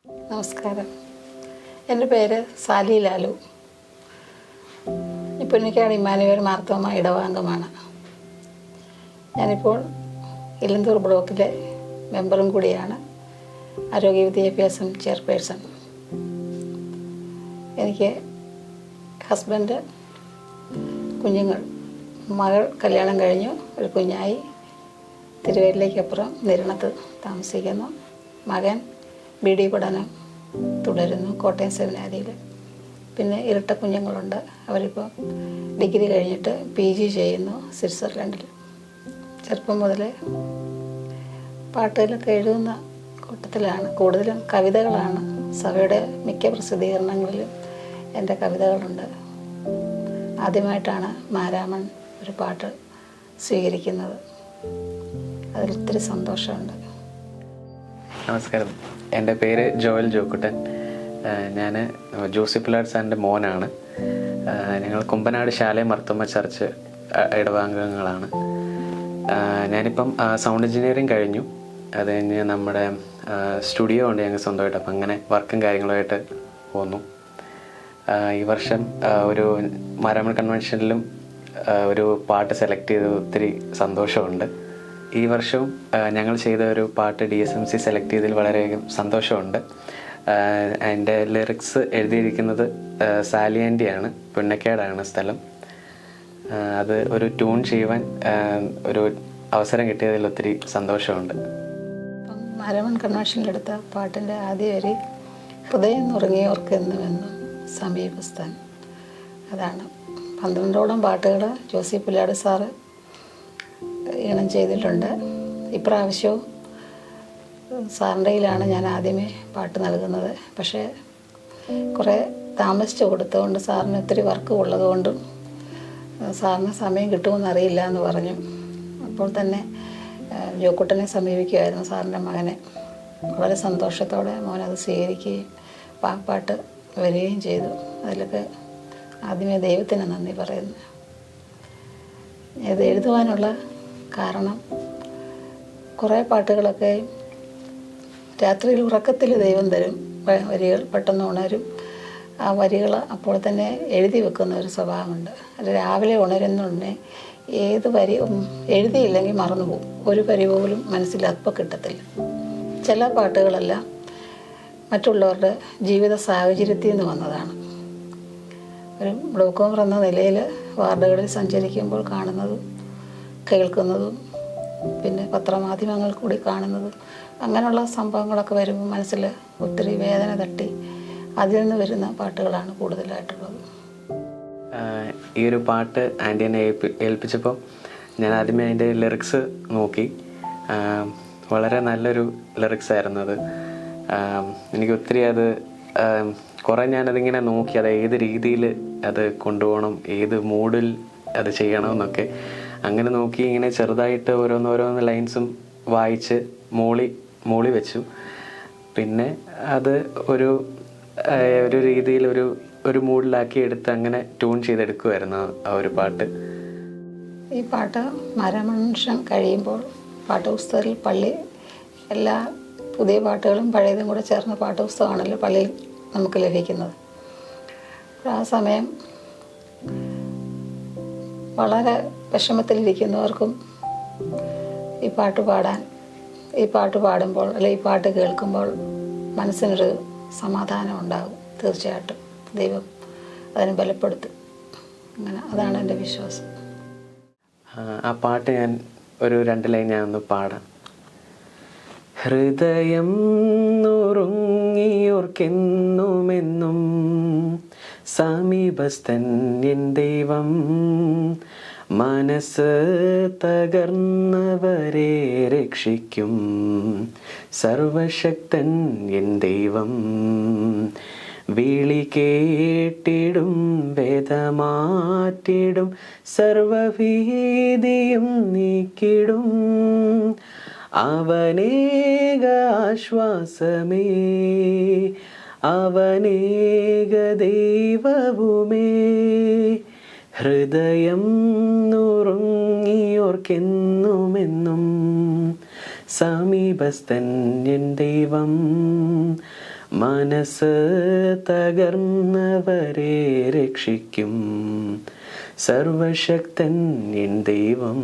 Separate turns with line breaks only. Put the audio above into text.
നമസ്കാരം. എൻ്റെ പേര് സാലി ലാലു. പുന്നക്കാട് ഇമ്മാനുവേൽ മാർത്തോമ ഇടവാംഗമാണ്. ഞാനിപ്പോൾ ഇലന്തൂർ ബ്ലോക്കിലെ മെമ്പറും കൂടിയാണ്, ആരോഗ്യ വിദ്യാഭ്യാസം ചെയർപേഴ്സൺ. എനിക്ക് ഹസ്ബൻഡ്, കുഞ്ഞുങ്ങൾ, മകൾ കല്യാണം കഴിഞ്ഞു, ഒരു കുഞ്ഞായി, തിരുവേലിലേക്കപ്പുറം നിരണത്ത് താമസിക്കുന്നു. മകൻ BD പഠനം തുടരുന്നു കോട്ടയം സെമിനാരിയിൽ. പിന്നെ ഇരട്ട കുഞ്ഞുങ്ങളുണ്ട്, അവരിപ്പോൾ ഡിഗ്രി കഴിഞ്ഞിട്ട് PG ചെയ്യുന്നു സ്വിറ്റ്സർലൻഡിൽ. ചെറുപ്പം മുതലേ പാട്ടുകളൊക്കെ എഴുതുന്ന കൂട്ടത്തിലാണ്, കൂടുതലും കവിതകളാണ്. സഭയുടെ മിക്ക പ്രസിദ്ധീകരണങ്ങളിലും എൻ്റെ കവിതകളുണ്ട്. ആദ്യമായിട്ടാണ് മാരാമൺ ഒരു പാട്ട് സ്വീകരിക്കുന്നത്, അതിലൊത്തിരി സന്തോഷമുണ്ട്.
നമസ്കാരം, എൻ്റെ പേര് ജോയൽ ജോക്കുട്ടൻ. ഞാൻ ജോസി പിള്ളാർ സാറിൻ്റെ മോനാണ്. ഞങ്ങൾ കുമ്പനാട് ശാലയ മർത്തോമ ചർച്ച് ഇടവാംഗങ്ങളാണ്. ഞാനിപ്പം സൗണ്ട് എഞ്ചിനീയറിങ് കഴിഞ്ഞു. അത് കഴിഞ്ഞ് നമ്മുടെ സ്റ്റുഡിയോ ഉണ്ട് ഞങ്ങൾ സ്വന്തമായിട്ട്, അപ്പം അങ്ങനെ വർക്കും കാര്യങ്ങളുമായിട്ട് പോന്നു. ഈ വർഷം ഒരു മാരാമൺ കൺവെൻഷനിലും ഒരു പാട്ട് സെലക്ട് ചെയ്ത് ഒത്തിരി സന്തോഷമുണ്ട്. ഈ വർഷവും ഞങ്ങൾ ചെയ്ത ഒരു പാട്ട് DSMC സെലക്ട് ചെയ്തതിൽ വളരെയധികം സന്തോഷമുണ്ട്. അതിൻ്റെ ലിറിക്സ് എഴുതിയിരിക്കുന്നത് സാലി ആൻറ്റിയാണ്, പുന്നക്കാടാണ് സ്ഥലം. അത് ഒരു ട്യൂൺ ചെയ്യുവാൻ ഒരു അവസരം കിട്ടിയതിൽ ഒത്തിരി സന്തോഷമുണ്ട്.
മാരാമൺ കൺവെൻഷനിലെടുത്ത പാട്ടിൻ്റെ ആദ്യ വരി ഹൃദയം നുറങ്ങിയവർക്കെന്നുമെന്നും സമീപസ്ഥാൻ. അതാണ്. 12ഓളം പാട്ടുകൾ ജോസി പുല്ലാട് സാറ് ഈണം ചെയ്തിട്ടുണ്ട്. ഇപ്രാവശ്യവും സാറിൻ്റെ കയ്യിലാണ് ഞാൻ ആദ്യമേ പാട്ട് നൽകുന്നത്. പക്ഷേ കുറേ താമസിച്ച് കൊടുത്തതുകൊണ്ട്, സാറിന് ഒത്തിരി വർക്ക് ഉള്ളതുകൊണ്ടും സാറിന് സമയം കിട്ടുമെന്ന് അറിയില്ല എന്ന് പറഞ്ഞു. അപ്പോൾ തന്നെ ജോക്കുട്ടനെ സമീപിക്കുമായിരുന്നു, സാറിൻ്റെ മകനെ. വളരെ സന്തോഷത്തോടെ മോനത് സ്വീകരിക്കുകയും ആ പാട്ട് വരികയും ചെയ്തു. അതിലൊക്കെ ആദ്യമേ ദൈവത്തിന് നന്ദി പറയുന്നു. ഇത് എഴുതുവാനുള്ള കാരണം, കുറേ പാട്ടുകളൊക്കെ രാത്രിയിൽ ഉറക്കത്തിൽ ദൈവം തരും വരികൾ, പെട്ടെന്ന് ഉണരും. ആ വരികൾ അപ്പോൾ തന്നെ എഴുതി വെക്കുന്ന ഒരു സ്വഭാവമുണ്ട്. അത് രാവിലെ ഉണരുന്നുടനെ ഏത് വരി എഴുതിയില്ലെങ്കിൽ മറന്നുപോകും. ഒരു വരി പോലും മനസ്സിൽ അപ്പം കിട്ടത്തില്ല. ചില പാട്ടുകളെല്ലാം മറ്റുള്ളവരുടെ ജീവിത സാഹചര്യത്തിൽ നിന്ന് വന്നതാണ്. ഒരു ബ്ലോക്ക് മെമ്പർ എന്ന നിലയിൽ വാർഡുകളിൽ സഞ്ചരിക്കുമ്പോൾ കാണുന്നതും കേൾക്കുന്നതും പിന്നെ പത്രമാധ്യമങ്ങൾ കൂടി കാണുന്നതും അങ്ങനെയുള്ള സംഭവങ്ങളൊക്കെ വരുമ്പോൾ മനസ്സിൽ ഒത്തിരി വേദന തട്ടി അതിൽ നിന്ന് വരുന്ന പാട്ടുകളാണ് കൂടുതലായിട്ടുള്ളത്.
ഈ ഒരു പാട്ട് ആൻറ്റി എന്നെ ഏൽപ്പിച്ചപ്പോൾ ഞാൻ ആദ്യമേ അതിൻ്റെ ലിറിക്സ് നോക്കി. വളരെ നല്ലൊരു ലിറിക്സ് ആയിരുന്നു അത്. എനിക്ക് ഒത്തിരി അത് കുറേ ഞാനതിങ്ങനെ നോക്കി, അത് ഏത് രീതിയിൽ അത് കൊണ്ടുപോകണം, ഏത് മൂഡിൽ അത് ചെയ്യണമെന്നൊക്കെ അങ്ങനെ നോക്കി ഇങ്ങനെ ചെറുതായിട്ട് ഓരോന്നോരോന്ന് ലൈൻസും വായിച്ച് മൂളി വെച്ചു. പിന്നെ അത് ഒരു രീതിയിൽ ഒരു മൂഡിലാക്കി എടുത്ത് അങ്ങനെ ട്യൂൺ ചെയ്തെടുക്കുമായിരുന്നു ആ ഒരു പാട്ട്.
ഈ പാട്ട് മാരാമൺ കഴിയുമ്പോൾ പാഠപുസ്തകത്തിൽ പള്ളി എല്ലാ പുതിയ പാട്ടുകളും പഴയതും കൂടെ ചേർന്ന പാഠപുസ്തകമാണല്ലോ പള്ളിയിൽ നമുക്ക് ലഭിക്കുന്നത്. ആ സമയം വളരെ വിഷമത്തിലിരിക്കുന്നവർക്കും ഈ പാട്ട് പാടുമ്പോൾ അല്ലെങ്കിൽ ഈ പാട്ട് കേൾക്കുമ്പോൾ മനസ്സിനൊരു സമാധാനം ഉണ്ടാകും. തീർച്ചയായിട്ടും ദൈവം അതിനെ ബലപ്പെടുത്തും. അങ്ങനെ അതാണ് എൻ്റെ വിശ്വാസം.
ആ പാട്ട് ഞാൻ ഒരു 2 ലൈൻ ഞാനൊന്ന് പാടാം. ഹൃദയം നുറുങ്ങിയോർക്കെന്നുമെന്നും സമീപസ്ഥൻ എൻ ദൈവം, മനസ്സ് തകർന്നവരെ രക്ഷിക്കും സർവശക്തൻ എൻ ദൈവം. വിളി കേട്ടിടും വേദമാറ്റിടും സർവഭീതിയും നീക്കിടും അവനേക ആശ്വാസമേ, അവനേക ദൈവവുമേ. ഹൃദയം നുറുങ്ങിയോർക്കെന്നുമെന്നും സമീപസ്ഥൻ എൻ ദൈവം, മനസ്സ് തകർന്നവരെ രക്ഷിക്കും സർവശക്തൻ എൻ ദൈവം.